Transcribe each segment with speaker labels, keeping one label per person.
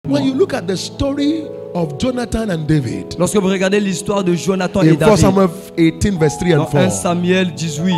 Speaker 1: When you look at the story of Jonathan and David,
Speaker 2: Lorsque vous regardez l'histoire de Jonathan et
Speaker 1: in 1
Speaker 2: David,
Speaker 1: Samuel 18 verse 3 and
Speaker 2: dans 1
Speaker 1: 4.
Speaker 2: Samuel 18,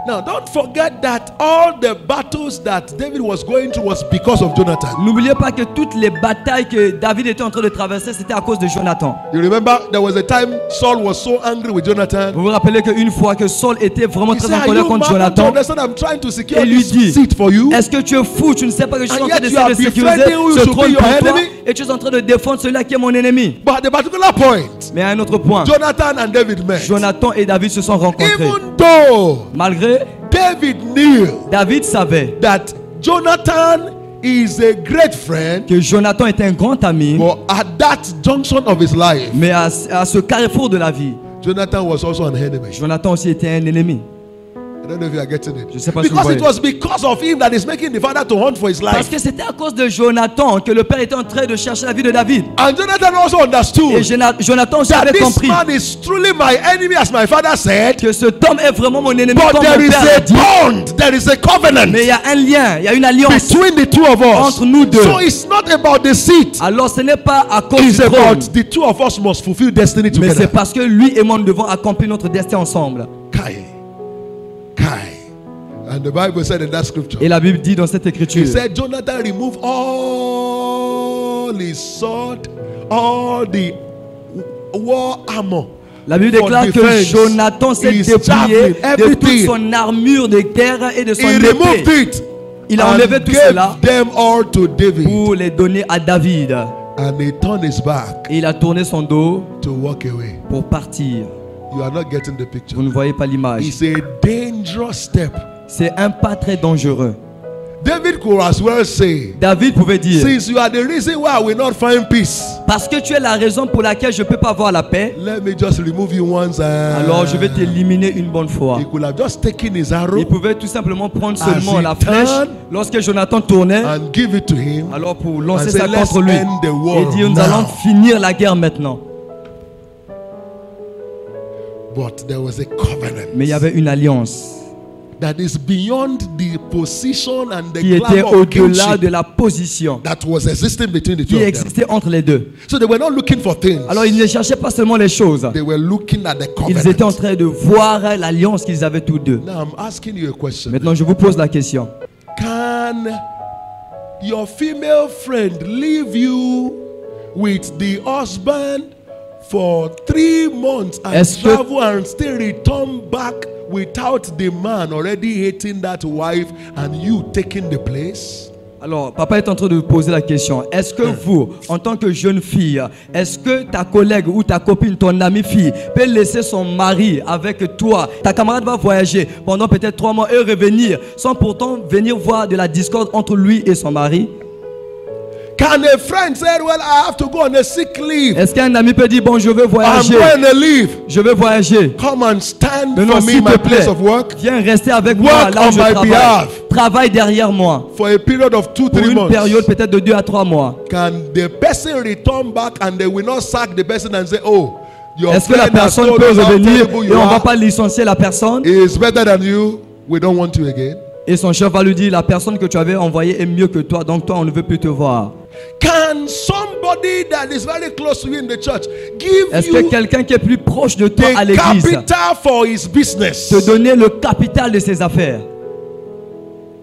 Speaker 1: Now, don't forget that all the battles that David was going through was because of Jonathan.
Speaker 2: n'oubliez pas que toutes les batailles que David était en train de traverser, c'était à cause de Jonathan.
Speaker 1: You remember there was a time Saul was so angry with Jonathan.
Speaker 2: Vous vous rappelez qu'une fois que Saul était vraiment
Speaker 1: He
Speaker 2: très
Speaker 1: said,
Speaker 2: en
Speaker 1: "Are
Speaker 2: colère
Speaker 1: you
Speaker 2: contre
Speaker 1: mad? Don't
Speaker 2: Jonathan,
Speaker 1: understand? I'm trying to secure
Speaker 2: et lui
Speaker 1: this
Speaker 2: dit,
Speaker 1: seat for you.
Speaker 2: est-ce que tu es fou? Tu ne sais pas que je suis
Speaker 1: And
Speaker 2: en train
Speaker 1: yet you are
Speaker 2: d'essayer de sécuriser
Speaker 1: befriending who
Speaker 2: ce
Speaker 1: should be
Speaker 2: trône
Speaker 1: your
Speaker 2: pour toi,
Speaker 1: enemy.
Speaker 2: et tu es en train de défendre celui qui est mon ennemi.
Speaker 1: But at the particular point,
Speaker 2: Mais à un autre point,
Speaker 1: Jonathan and David met.
Speaker 2: Jonathan et David se sont rencontrés.
Speaker 1: Even though
Speaker 2: Malgré,
Speaker 1: David knew
Speaker 2: David savait
Speaker 1: that Jonathan is a great friend,
Speaker 2: que Jonathan était un grand ami,
Speaker 1: but at that junction of his life,
Speaker 2: mais à ce carrefour de la vie,
Speaker 1: Jonathan was also an enemy.
Speaker 2: Jonathan aussi était un ennemi.
Speaker 1: I don't know if you are getting it.
Speaker 2: Je sais pas si vous
Speaker 1: Because it
Speaker 2: voyez.
Speaker 1: was because of him that is making the father to hunt for his
Speaker 2: Parce
Speaker 1: life.
Speaker 2: que c'était à cause de Jonathan que le père était en train de chercher la vie de David.
Speaker 1: And Jonathan also
Speaker 2: Et
Speaker 1: understood
Speaker 2: Jonathan aussi
Speaker 1: that
Speaker 2: avait
Speaker 1: this
Speaker 2: compris
Speaker 1: man is truly my enemy, as my father said.
Speaker 2: que cet homme est vraiment mon ennemi,
Speaker 1: But
Speaker 2: comme
Speaker 1: there
Speaker 2: mon
Speaker 1: is
Speaker 2: père
Speaker 1: a
Speaker 2: l'a dit.
Speaker 1: bond, there is a
Speaker 2: Mais
Speaker 1: covenant
Speaker 2: il y a un lien, il y a une alliance
Speaker 1: between the two of us.
Speaker 2: entre nous deux.
Speaker 1: So it's not about the seat.
Speaker 2: Alors ce n'est pas à cause
Speaker 1: It's
Speaker 2: du trône,
Speaker 1: about the two of us must fulfill destiny
Speaker 2: mais c'est
Speaker 1: together.
Speaker 2: parce que lui et moi nous devons accomplir notre destin ensemble.
Speaker 1: Kai. Kai. And the Bible said in that scripture,
Speaker 2: Et la Bible dit dans cette
Speaker 1: he
Speaker 2: écriture,
Speaker 1: said Jonathan removed all his sword, all the war armor.
Speaker 2: la Bible
Speaker 1: for
Speaker 2: déclare que
Speaker 1: defense,
Speaker 2: Jonathan s'est
Speaker 1: his
Speaker 2: dépouillé
Speaker 1: javelin,
Speaker 2: de toute
Speaker 1: everything.
Speaker 2: son armure de guerre et de son
Speaker 1: He removed
Speaker 2: épée.
Speaker 1: it
Speaker 2: Il a enlevé
Speaker 1: and
Speaker 2: tout
Speaker 1: gave
Speaker 2: cela
Speaker 1: them all to David.
Speaker 2: pour les donner à David.
Speaker 1: And he turned his back
Speaker 2: Et il a tourné son dos
Speaker 1: to walk away.
Speaker 2: pour partir.
Speaker 1: You are not getting the picture.
Speaker 2: Vous ne voyez pas l'image.
Speaker 1: It's a dangerous step.
Speaker 2: C'est un pas très dangereux.
Speaker 1: David could as well say,
Speaker 2: David pouvait dire,
Speaker 1: since you are the reason why I will not find peace,
Speaker 2: parce que tu es la raison pour laquelle je ne peux pas avoir la paix,
Speaker 1: let me just remove you once.
Speaker 2: alors je vais t'éliminer une bonne fois.
Speaker 1: He could have just taken his arrow
Speaker 2: Il pouvait tout simplement prendre
Speaker 1: As
Speaker 2: seulement
Speaker 1: he
Speaker 2: la flèche
Speaker 1: turned
Speaker 2: lorsque Jonathan tournait,
Speaker 1: and give it to him.
Speaker 2: alors pour
Speaker 1: and
Speaker 2: lancer
Speaker 1: say,
Speaker 2: ça
Speaker 1: let's
Speaker 2: contre lui
Speaker 1: end the war
Speaker 2: et dire nous
Speaker 1: now.
Speaker 2: allons finir la guerre maintenant.
Speaker 1: But there was a covenant
Speaker 2: Mais il y avait une alliance
Speaker 1: that is beyond the position and the
Speaker 2: qui était
Speaker 1: clamor of
Speaker 2: au-delà
Speaker 1: kingship
Speaker 2: de la position
Speaker 1: that was existing between the two
Speaker 2: qui
Speaker 1: of them.
Speaker 2: existait entre les deux.
Speaker 1: So they were not looking for things.
Speaker 2: Alors ils ne cherchaient pas seulement les choses,
Speaker 1: They were looking at the
Speaker 2: ils étaient en
Speaker 1: covenant.
Speaker 2: train de voir l'alliance qu'ils avaient tous deux.
Speaker 1: Now I'm asking you a question.
Speaker 2: Maintenant je vous pose la question.
Speaker 1: Can your female friend leave you with the husband for 3 months and
Speaker 2: Est-ce que-
Speaker 1: travel and still return back without the man already hating that wife and you taking the place?
Speaker 2: Alors, papa est en train de vous poser la question. Est-ce que vous, en tant que jeune fille, est-ce que ta collègue ou ta copine, ton amie fille, peut laisser son mari avec toi? Ta camarade va voyager pendant peut-être 3 mois et revenir sans pourtant venir voir de la discorde entre lui et son mari?
Speaker 1: Can a friend say, well, I have to go on a sick leave.
Speaker 2: Est-ce qu'un ami peut dire, bon, je veux
Speaker 1: I'm
Speaker 2: voyager,
Speaker 1: going to leave.
Speaker 2: je veux voyager.
Speaker 1: Come and stand
Speaker 2: Mais non,
Speaker 1: for me
Speaker 2: s'il
Speaker 1: in my
Speaker 2: te
Speaker 1: place
Speaker 2: plaît,
Speaker 1: of work
Speaker 2: viens rester avec moi
Speaker 1: Work
Speaker 2: là où
Speaker 1: on
Speaker 2: je
Speaker 1: my
Speaker 2: travaille.
Speaker 1: behalf.
Speaker 2: Travaille derrière moi.
Speaker 1: for a period of 2-3
Speaker 2: Pour une
Speaker 1: months.
Speaker 2: période peut-être de 2 à 3 mois.
Speaker 1: Can the person return back and they will not sack the person and say, oh, your
Speaker 2: Est-ce que la
Speaker 1: friend has
Speaker 2: personne
Speaker 1: told
Speaker 2: peut
Speaker 1: us how
Speaker 2: revenir
Speaker 1: terrible
Speaker 2: et
Speaker 1: you
Speaker 2: on ne va
Speaker 1: are.
Speaker 2: pas licencier la personne?
Speaker 1: He is better than you. We don't want you again.
Speaker 2: Et son chef va lui dire, la personne que tu avais envoyée est mieux que toi, donc toi on ne veut plus te voir.
Speaker 1: Can somebody that is very close to you in the church give
Speaker 2: Est-ce que
Speaker 1: you
Speaker 2: quelqu'un qui est plus proche de toi à
Speaker 1: the
Speaker 2: l'église
Speaker 1: capital for his business?
Speaker 2: te donner le capital de ses affaires?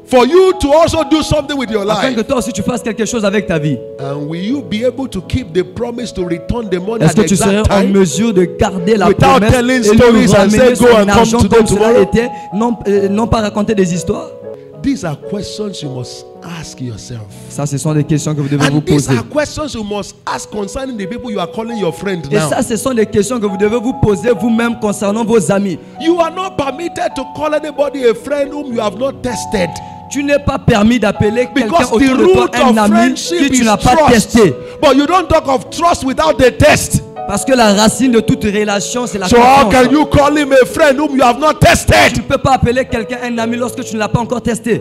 Speaker 1: For you to also do something with your
Speaker 2: Afin que
Speaker 1: life.
Speaker 2: toi aussi tu fasses quelque chose avec ta vie.
Speaker 1: And will you be able to keep the promise to return the money
Speaker 2: Est-ce
Speaker 1: at
Speaker 2: que
Speaker 1: the
Speaker 2: tu serais
Speaker 1: exact
Speaker 2: en
Speaker 1: time?
Speaker 2: mesure de garder la
Speaker 1: Without
Speaker 2: promesse
Speaker 1: telling
Speaker 2: et lui
Speaker 1: stories and say,
Speaker 2: ramener
Speaker 1: "Go
Speaker 2: son
Speaker 1: and come
Speaker 2: argent
Speaker 1: today,
Speaker 2: comme cela
Speaker 1: tomorrow"?
Speaker 2: était, non pas raconter des histoires?
Speaker 1: These are questions you must ask yourself.
Speaker 2: Ça, ce sont des questions que vous devez vous
Speaker 1: And these
Speaker 2: poser.
Speaker 1: are questions you must ask concerning the people you are calling your friend
Speaker 2: Et
Speaker 1: now.
Speaker 2: ça, ce sont des questions que vous devez vous poser vous-même concernant vos amis.
Speaker 1: You are not permitted to call anybody a friend whom you have not tested.
Speaker 2: Tu n'es pas permis d'appeler quelqu'un
Speaker 1: Because the
Speaker 2: autour de toi
Speaker 1: root
Speaker 2: un
Speaker 1: of
Speaker 2: ami
Speaker 1: friendship
Speaker 2: que tu
Speaker 1: is
Speaker 2: n'as pas
Speaker 1: trust.
Speaker 2: testé.
Speaker 1: But you don't talk of trust without the test.
Speaker 2: Parce que la racine de toute relation, c'est la
Speaker 1: So how
Speaker 2: confiance.
Speaker 1: can you call him a friend whom you have not
Speaker 2: Tu
Speaker 1: tested?
Speaker 2: ne peux pas appeler quelqu'un un ami lorsque tu ne l'as pas encore testé.